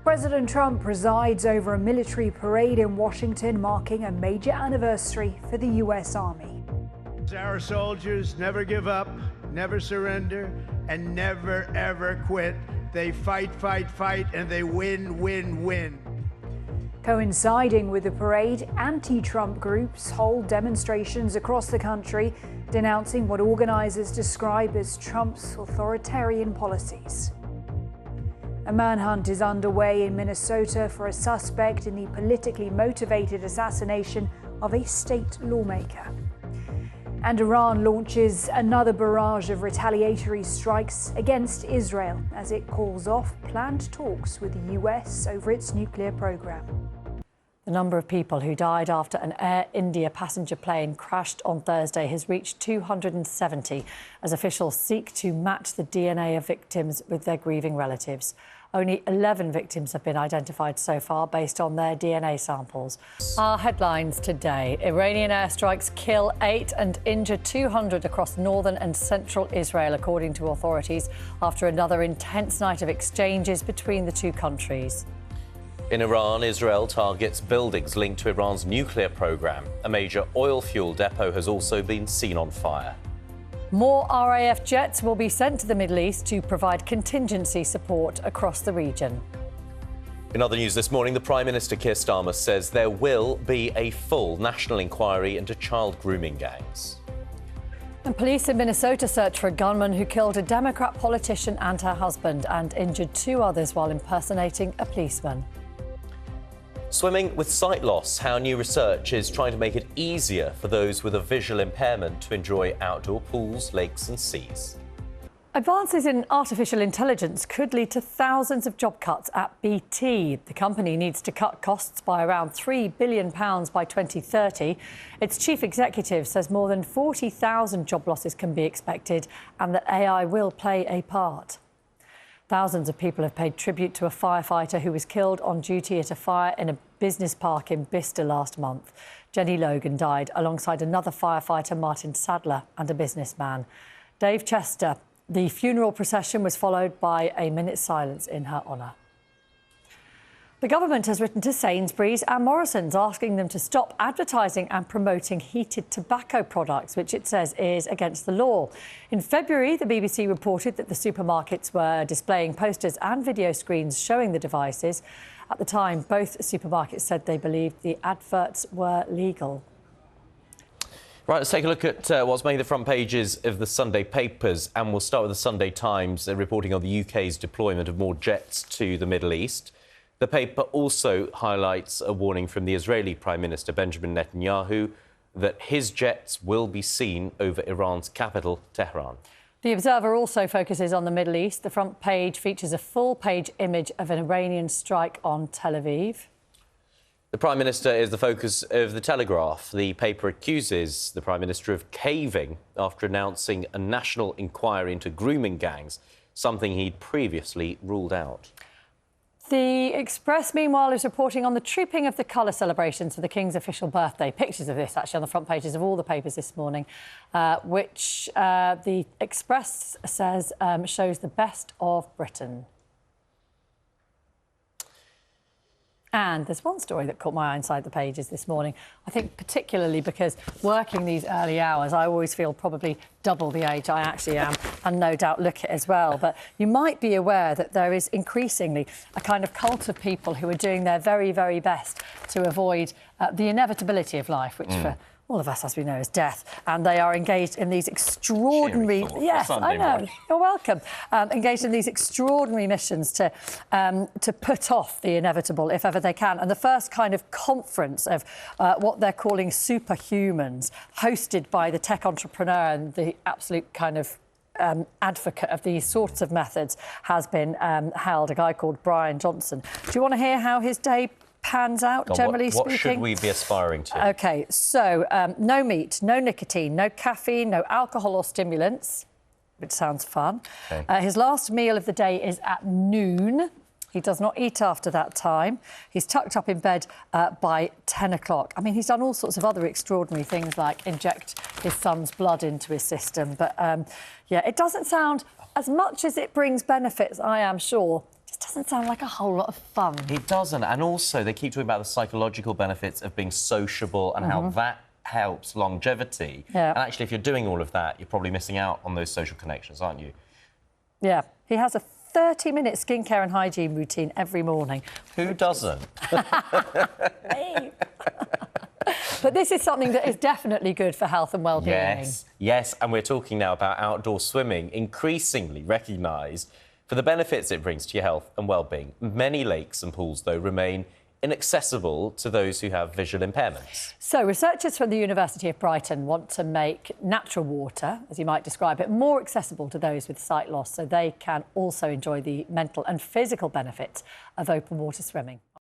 President Trump presides over a military parade in Washington marking a major anniversary for the U.S. Army. Our soldiers never give up, never surrender, and never, ever quit. They fight, fight, fight, and they win, win, win. Coinciding with the parade, anti-Trump groups hold demonstrations across the country denouncing what organizers describe as Trump's authoritarian policies. A manhunt is underway in Minnesota for a suspect in the politically motivated assassination of a state lawmaker. And Iran launches another barrage of retaliatory strikes against Israel as it calls off planned talks with the US over its nuclear program. The number of people who died after an Air India passenger plane crashed on Thursday has reached 270 as officials seek to match the DNA of victims with their grieving relatives. Only 11 victims have been identified so far based on their DNA samples. Our headlines today. Iranian airstrikes kill 8 and injure 200 across northern and central Israel, according to authorities, after another intense night of exchanges between the two countries. In Iran, Israel targets buildings linked to Iran's nuclear program. A major oil fuel depot has also been seen on fire. More RAF jets will be sent to the Middle East to provide contingency support across the region. In other news this morning, the Prime Minister Keir Starmer says there will be a full national inquiry into child grooming gangs. And police in Minnesota search for a gunman who killed a Democrat politician and her husband and injured 2 others while impersonating a policeman. Swimming with sight loss, how new research is trying to make it easier for those with a visual impairment to enjoy outdoor pools, lakes and seas. Advances in artificial intelligence could lead to thousands of job cuts at BT. The company needs to cut costs by around £3 billion by 2030. Its chief executive says more than 40,000 job losses can be expected and that AI will play a part. Thousands of people have paid tribute to a firefighter who was killed on duty at a fire in a business park in Bicester last month. Jenny Logan died alongside another firefighter, Martin Sadler, and a businessman. Dave Chester. The funeral procession was followed by a minute's silence in her honour. The government has written to Sainsbury's and Morrisons asking them to stop advertising and promoting heated tobacco products, which it says is against the law. In February, the BBC reported that the supermarkets were displaying posters and video screens showing the devices. At the time, both supermarkets said they believed the adverts were legal. Right, let's take a look at what's made the front pages of the Sunday papers, and we'll start with the Sunday Times reporting on the UK's deployment of more jets to the Middle East. The paper also highlights a warning from the Israeli Prime Minister Benjamin Netanyahu that his jets will be seen over Iran's capital, Tehran. The Observer also focuses on the Middle East. The front page features a full-page image of an Iranian strike on Tel Aviv. The Prime Minister is the focus of the Telegraph. The paper accuses the Prime Minister of caving after announcing a national inquiry into grooming gangs, something he'd previously ruled out. The Express, meanwhile, is reporting on the trooping of the colour celebrations for the King's official birthday. Pictures of this, actually, on the front pages of all the papers this morning, which the Express says shows the best of Britain. And there's one story that caught my eye inside the pages this morning, I think particularly because working these early hours, I always feel probably double the age I actually am, and no doubt look it as well. But you might be aware that there is increasingly a kind of cult of people who are doing their very, very best to avoid the inevitability of life, which for all of us, as we know, is death. And they are engaged in these extraordinary... Yes, I know. Morning. You're welcome. Engaged in these extraordinary missions to put off the inevitable, if ever they can. And the first kind of conference of what they're calling superhumans, hosted by the tech entrepreneur and the absolute kind of advocate of these sorts of methods, has been held, a guy called Brian Johnson. Do you want to hear how his day pans out, generally speaking? What should we be aspiring to? OK, so no meat, no nicotine, no caffeine, no alcohol or stimulants, which sounds fun. Okay. His last meal of the day is at noon. He does not eat after that time. He's tucked up in bed by 10 o'clock. I mean, he's done all sorts of other extraordinary things, like inject his son's blood into his system. But, yeah, it doesn't sound, as much as it brings benefits, I am sure, it just doesn't sound like a whole lot of fun. It doesn't. And also, they keep talking about the psychological benefits of being sociable and how that helps longevity. Yeah. And actually, if you're doing all of that, you're probably missing out on those social connections, aren't you? Yeah. He has a 30-minute skincare and hygiene routine every morning. Who doesn't? But this is something that is definitely good for health and well-being. Yes, and we're talking now about outdoor swimming, increasingly recognised for the benefits it brings to your health and well-being. Many lakes and pools, though, remain inaccessible to those who have visual impairments. So researchers from the University of Brighton want to make natural water, as you might describe it, more accessible to those with sight loss so they can also enjoy the mental and physical benefits of open water swimming.